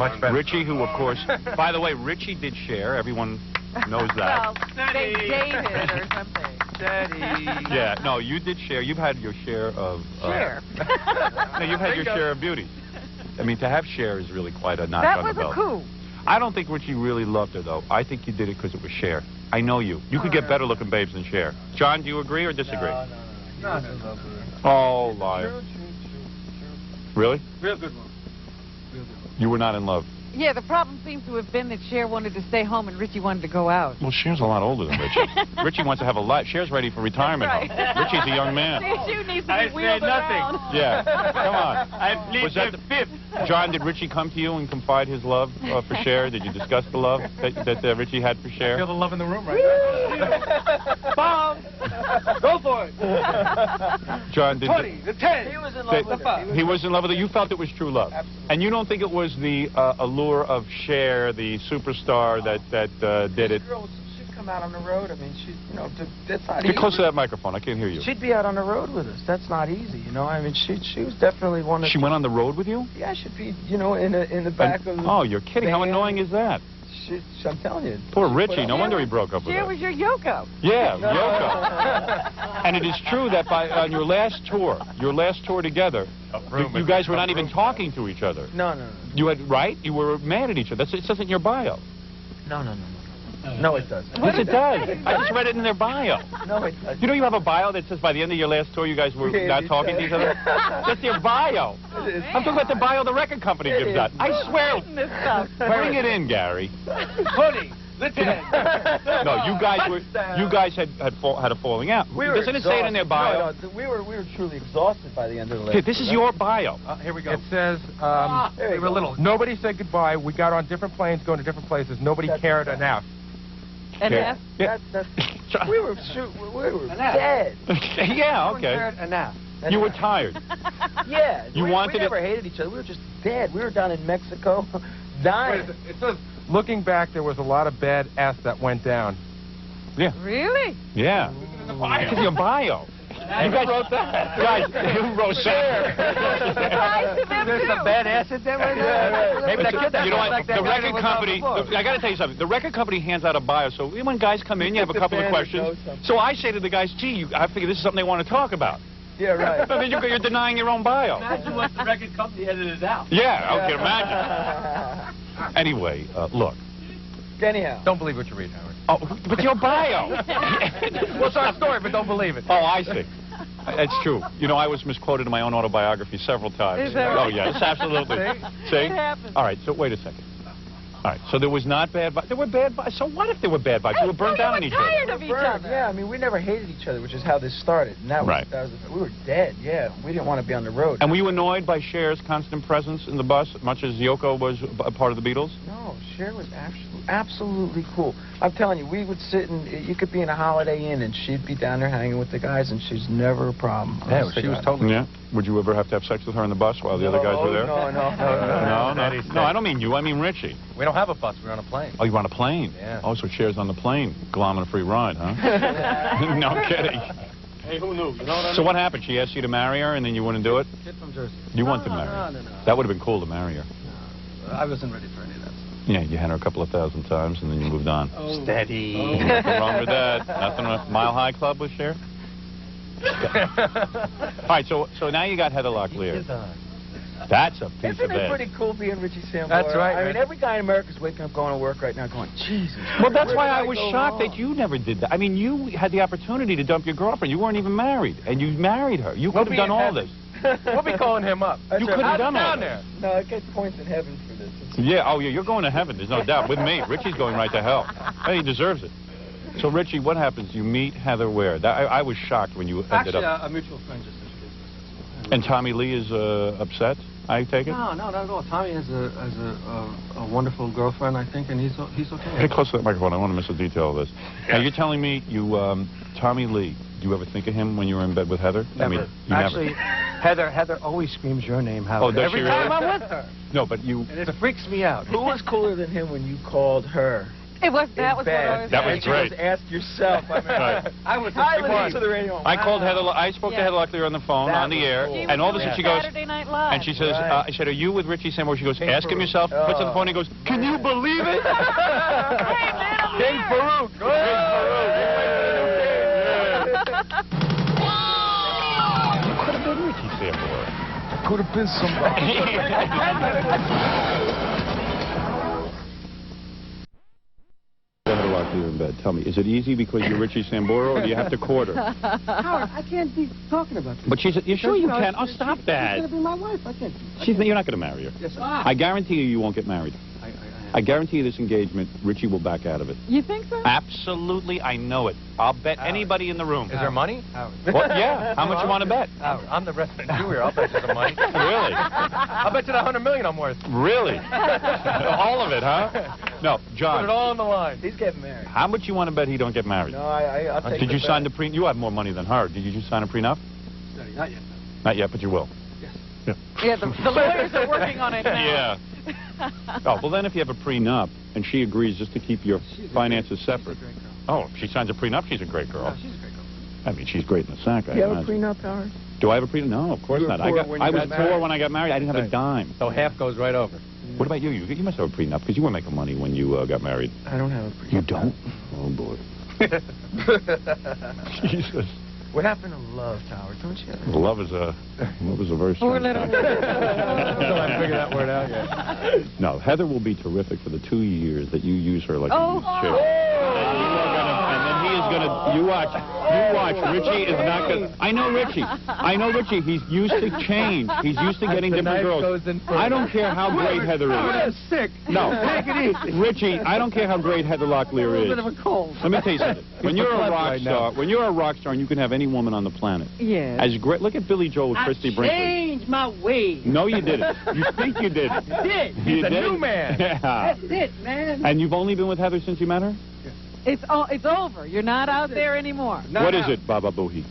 Much better. Richie, who, of course, by the way, Richie did share. Everyone knows that. Well, they dated or something. Steady. Yeah, no, you did share. You've had your share of... Share. No, you've had your share of beauty. I mean, to have Cher is really quite a knock That on the was belt. a coup. I don't think Richie really loved her, though. I think you did it because it was Cher. I know you. You could get better-looking babes than Cher. John, do you agree or disagree? No. Oh, liar. True. Really? Real good one. You were not in love. Yeah, the problem seems to have been that Cher wanted to stay home and Richie wanted to go out. Well, Cher's a lot older than Richie. Richie wants to have a life. Cher's ready for retirement Right. home. Richie's a young man. She needs to be wheeled around. Yeah, come on. I plead the fifth. John, did Richie come to you and confide his love for Cher? Did you discuss the love that Richie had for Cher? Feel the love in the room right now. Bomb! Go for it! John, did 20, the 10. He was in love with her. he was in love with her. You felt it was true love. Absolutely. And you don't think it was the allure of Cher, the superstar that did it? This girl, she'd come out on the road. I mean, she'd, you know, that's not Get easy. close to that microphone. I can't hear you. She'd be out on the road with us. That's not easy, you know. I mean, she was definitely one of... She went on the road with you? Yeah, she'd be, you know, in the back of the... Oh, you're kidding. How annoying is that? I'm telling you. Poor Richie. No wonder he broke up with Cher her. was your Yoko. Yeah, Yoko. And it is true that on your last tour together, you guys were not even talking to each other. No. You had, right? You were mad at each other. It says in your bio. No. No, it doesn't. Yes, it does. I just read it in their bio. No, it doesn't. You know you have a bio that says by the end of your last tour you guys were not talking to each other? That's your bio. I'm talking about the bio the record company gives out. I swear. This stuff. Bring it in, Gary. Honey, the 10. No, you guys had a falling out. Doesn't it say it in their bio? No, we were truly exhausted by the end of the last Here, this is your bio. Here we go. It says, we were little. nobody said goodbye. We got on different planes, going to different places. Nobody cared enough. And Yeah. F? We were dead. Yeah, okay. Enough. You were tired. Yeah. You we wanted never hated each other. We were just dead. We were down in Mexico, dying. It says, looking back, there was a lot of bad S that went down. Yeah. Really? Yeah. It's in your bio. You guys wrote that? Guys, who wrote that? There's some bad acid there right now. Maybe that kid. You know what? The record company. I got to tell you something. The record company hands out a bio, so when guys come in, you have a couple of questions. So I say to the guys, "Gee, I figure this is something they want to talk about." Yeah, right. I mean, you're denying your own bio. Imagine what the record company edited out. Yeah, I can imagine. Anyway, look. Anyhow. Don't believe what you read, Howard. Oh, but your bio. Well, it's our story, but don't believe it. Oh, I see. It's true. You know, I was misquoted in my own autobiography several times. Is that right? Oh, yes, absolutely. See? It happens. All right, so wait a second. All right, so there was not bad vibes. There were bad vibes. So what if there were bad vibes? You were burnt down on each other. tired of each other. Yeah, I mean, we never hated each other, which is how this started. And that was, Right. we were dead, yeah. We didn't want to be on the road. And were you annoyed by Cher's constant presence in the bus, much as Yoko was a part of the Beatles? No, Cher was absolutely cool. I'm telling you, we would sit and you could be in a Holiday Inn and she'd be down there hanging with the guys and she's never a problem. Yeah, she was totally... Yeah. Would you ever have to have sex with her in the bus while the other guys were there? No. No, I don't mean you. I mean Richie. We don't have a bus. We're on a plane. Oh, you're on a plane? Yeah. Oh, so Cher's on the plane, glomming a free ride, huh? No kidding. Hey, who knew? You know what I mean? So what happened? She asked you to marry her, and then you wouldn't do it? Kid from Jersey. You wanted to marry her? No. That would have been cool to marry her. No, I wasn't ready for any of that. Yeah, you had her a couple of thousand times, and then you moved on. Oh. Steady. Nothing wrong with that. Nothing wrong. Mile High Club with Cher? All right, so now you got Heather Locklear. That's a piece Isn't of it it. pretty cool being Richie Sambora? That's right, I mean, man. every guy in America's waking up going to work right now going, Jesus. Well, that's where why did I was go shocked wrong? that you never did that. I mean, you had the opportunity to dump your girlfriend. You weren't even married, and you married her. You could have done all this. We'll be calling him up. That's You right. could have I'm done all down this. there. No, I get points in heaven for this. Yeah, oh yeah, you're going to heaven, there's no doubt. With me. Richie's going right to hell. Hey, he deserves it. So, Richie, what happens? You meet Heather where? I was shocked when you ended Actually, up... a mutual friend just introduced us. And Tommy Lee is upset, I take it? No, not at all. Tommy has a wonderful girlfriend, I think, and he's okay. Get close to that microphone. I don't want to miss a detail of this. Now, you're telling me you, Tommy Lee, do you ever think of him when you were in bed with Heather? Never. I mean, you Actually, never. Heather always screams your name, Oh, Howard. does Every she time really? I'm with her. No, but you... And it freaks me out. Who was cooler than him when you called her It was, that was what I was That was saying. great. Just ask yourself. I mean, Right. I was listening to the radio. I called Heather. I spoke to Yeah. Heather Locklear on the phone, That on the was air, cool. She and all of a was sudden she doing goes, Saturday Night Live. and she says, Right. I said, are you with Richie Sambora? She goes, King ask him Farouk. yourself. Puts on the phone, he goes, can you believe it? King Farouk. King could have been Richie Sambora. Could have been somebody. Heather Locklear in bed. Tell me, is it easy because you're Richie Sambora, or do you have to quarter? Howard, I can't be talking about this. But she's. You sure you can? Oh, She's stop She's that. going to be my wife. I can't. You're not going to marry her. Yes, I guarantee you won't get married. I guarantee you this engagement, Richie will back out of it. You think so? Absolutely, I know it. I'll bet anybody in the room. Is there money? What? Yeah. How much you want to bet? I'm the resident Jew here. I'll bet you some money. Really? I'll bet you the $100 million I'm worth. Really? All of it, huh? No, Put it John. all on the line. He's getting married. How much you want to bet he don't get married? No, I'll take Did you the sign bet. the prenup? You have more money than her. Did you just sign a prenup? Not yet. Not yet, but you will. Yeah, the lawyers are working on it now. Yeah. Oh, well, then if you have a prenup and she agrees just to keep your finances separate. She's a great girl. Oh, if she signs a prenup, she's a great girl. No, she's a great girl. I mean, she's great in the sack, I Do you have a imagine. prenup, Howard? Do I have a prenup? No, of course You were not. poor when you I was got married. poor when I got married. I didn't have a dime. So half goes right over. What about you? You must have a prenup because you were making money when you got married. I don't have a prenup. You don't? Oh, boy. Jesus. What happened to love, Howard? Don't you? Love is a very Four strong letter thing. Still haven't figured that word out yet. No, Heather will be terrific for the 2 years that you use her like Oh. you use Cher. And then he is gonna. You watch. Richie is not gonna. I know Richie. He's used to change. He's used to getting The different knife girls. goes in further. I don't care how great Heather is. sick. No. Take it easy. Richie, I don't care how great Heather Locklear is. A little bit of a cold. Let me tell you something. When you're a Right rock now. star, and you can have any woman on the planet. Yes. As great. Look at Billy Joel with Christy Brinkley. Changed my ways. No, you didn't. You think you did. Did. You a did? new man. Yeah. That's it, man. And you've only been with Heather since you met her? It's over. You're not out there anymore. What is it, Baba Booey?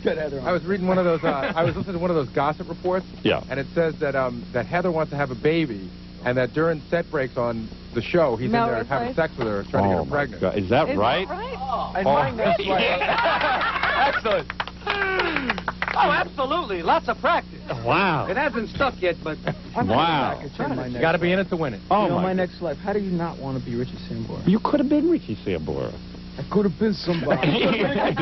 Good, Heather. I was reading one of those. I was listening to one of those gossip reports. Yeah. And it says that that Heather wants to have a baby, and that during set breaks on the show, he's in there Melrose having Place? sex with her, trying to get her my pregnant. God. Is that Is right? that right? And Oh. my next life. Excellent. Oh, absolutely. Lots of practice. Wow. It hasn't stuck yet, but... Wow. You got to be in it to win it. Oh, You know, my my God. next life. How do you not want to be Richie Sambora? You could have been Richie Sambora. I could have been somebody. I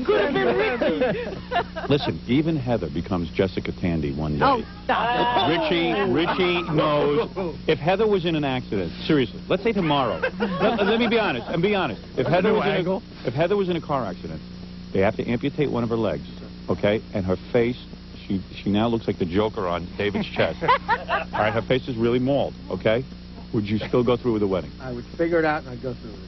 could have been Ricky. Listen, even Heather becomes Jessica Tandy one day. Oh, stop. Richie knows. If Heather was in an accident, seriously, let's say tomorrow. Let me be honest. If Heather was in a car accident, they have to amputate one of her legs, okay? And her face, she now looks like the Joker on David's chest. All right, her face is really mauled, okay? Would you still go through with the wedding? I would figure it out and I'd go through with it.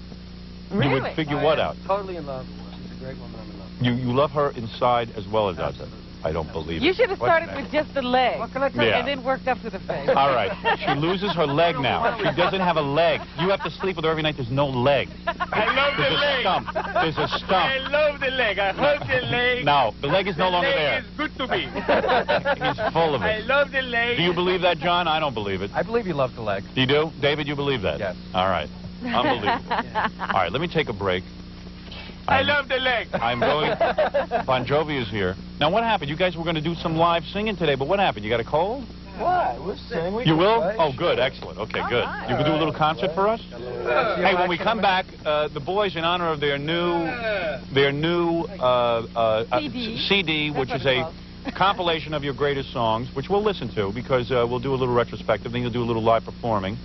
Really? You would figure what out? Totally in love with her. She's a great woman. I'm in love with her. You love her inside as well as outside. I don't believe You it. should have started with just the leg. What can I tell you? Yeah. And then worked up to the face. All right. She loses her leg now. She doesn't have a leg. You have to sleep with her every night. There's no leg. I love the There's a leg. stump. There's a I stump. love the leg. I hug the leg. No, the leg is no longer The there. leg is good to me. He's full of I it. love the leg. Do you believe that, John? I don't believe it. I believe you love the leg. You do? David, you believe that? Yes. All right. Unbelievable. All right, let me take a break. I love the leg. I'm going. Bon Jovi is here. Now, what happened? You guys were going to do some live singing today, but what happened? You got a cold? What? We'll sing. We You can will? play. Oh, good. Excellent. Okay, good. right. You can do a little concert for us? Hey, when we come back, the boys, in honor of their new CD, which That's is what it a was. compilation of your greatest songs, which we'll listen to because we'll do a little retrospective, then you'll do a little live performing.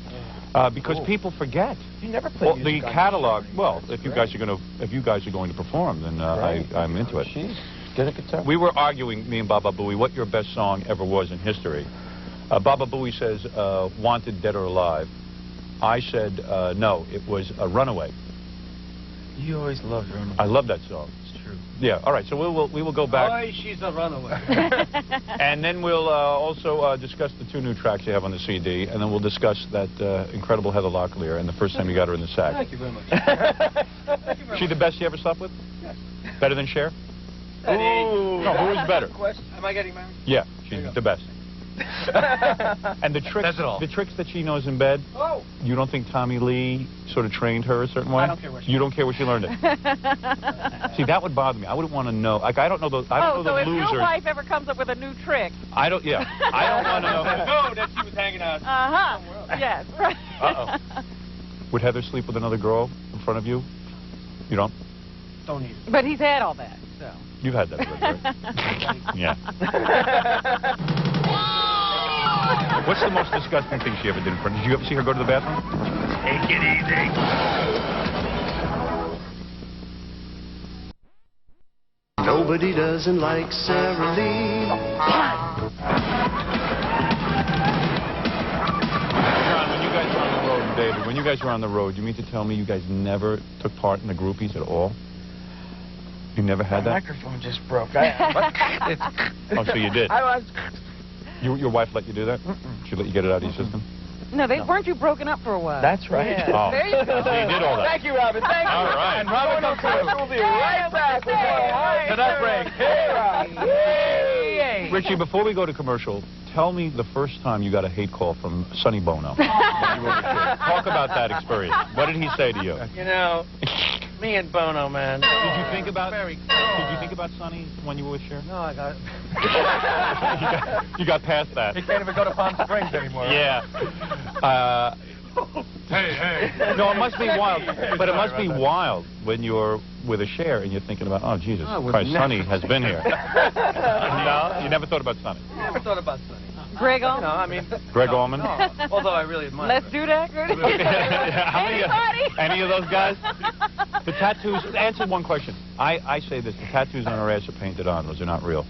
Because people forget. You never play Well, the music on catalog. your Well, if you guys are going to perform, then I'm into it. Jeez. Get a guitar. We were arguing, me and Baba Booey, what your best song ever was in history. Baba Booey says, "Wanted, Dead or Alive." I said, no, it was "Runaway." You always loved Runaway. I love that song. It's true. Yeah. All right. So we will go back, Boy, she's a runaway. and then we'll also discuss the 2 new tracks you have on the CD, and then we'll discuss that incredible Heather Locklear and the first time you got her in the sack. Thank you very much. She the best you ever slept with? Yes. Better than Cher? Ooh. No, who is better? Am I getting married? Yeah, she's the best. And the tricks that she knows in bed, you don't think Tommy Lee sort of trained her a certain way? I don't care where she You don't care where she learned it? See, that would bother me. I wouldn't want to know. Like, I don't know those. I don't know so the if losers. your wife ever comes up with a new trick. I don't. Yeah. I don't want to know. No, that she was hanging out. Yes. Right. Would Heather sleep with another girl in front of you? You don't? Don't need it. But he's had all that, so. You've had that already, right? Yeah. What's the most disgusting thing she ever did in front? Did you ever see her go to the bathroom? Take it easy. Nobody doesn't like Sarah Lee. John, when you guys were on the road, and David, when you guys were on the road, you mean to tell me you guys never took part in the groupies at all? You never had The that? microphone just broke. Oh, so you did? I was... Your wife let you do that? She let you get it out of your system? No, weren't you broken up for a while? That's right. Yeah. Oh. There you go. So you did all that. Thank you, Robin. Thank you. All right. And Robin, we'll be right back with more. To that break. Hey, Richie, before we go to commercial, tell me the first time you got a hate call from Sonny Bono. When you were with him. Talk about that experience. What did he say to you? You know, me and Bono, man. Did you think about Sonny when you were with Cher? No, I got You got past that. He can't even go to Palm Springs anymore. Yeah. Hey. No, it must be wild. But it must be wild when you're with a Cher and you're thinking about, oh, Jesus Christ, Sonny has been here. No? You never thought about Sonny? never thought about Sonny. Greg No, Allman? I mean... Greg Allman? No, although I really admire Let's him. do that. Anybody? Any of those guys? The tattoos, answer one question. I say this, the tattoos on her ass are painted on. Those are not real.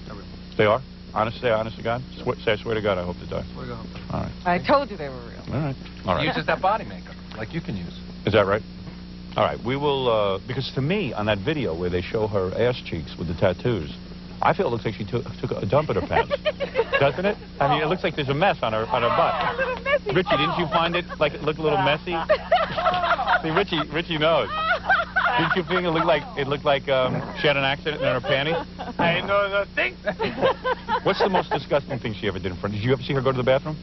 They are? Honest to God? Say I swear to God, I hope to die. Swear to God. All right. I told you they were real. All right. Uses that body makeup, like you can use. Is that right? All right. We will, because to me, on that video where they show her ass cheeks with the tattoos, I feel it looks like she took a dump in her pants. Doesn't it? I mean, it looks like there's a mess on her butt. A little messy. Richie, didn't you find it like it looked a little messy? See, Richie knows. Didn't you think it looked like she had an accident in her panties? I know the thing. What's the most disgusting thing she ever did in front of you? Did you ever see her go to the bathroom?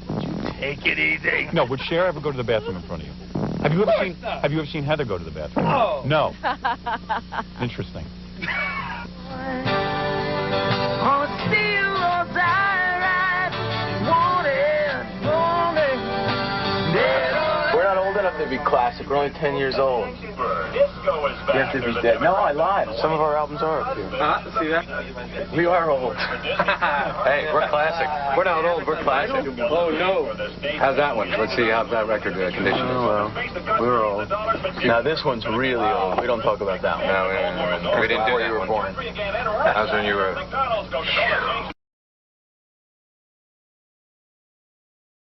Take it easy. No. Would Cher ever go to the bathroom in front of you? Have you ever seen Heather go to the bathroom? No. No. Interesting. We're not old enough to be classic. We're only 10 years old. Disco is You have to be dead. No, I lied. Some of our albums are up here. See that? We are old. Hey, we're classic. We're not old. We're classic. Oh, no. How's that one? Let's see how's that record condition. Oh, well, we're old. Now, this one's really old. We don't talk about that one. No, we didn't do Before that you were one. born. How's when you were...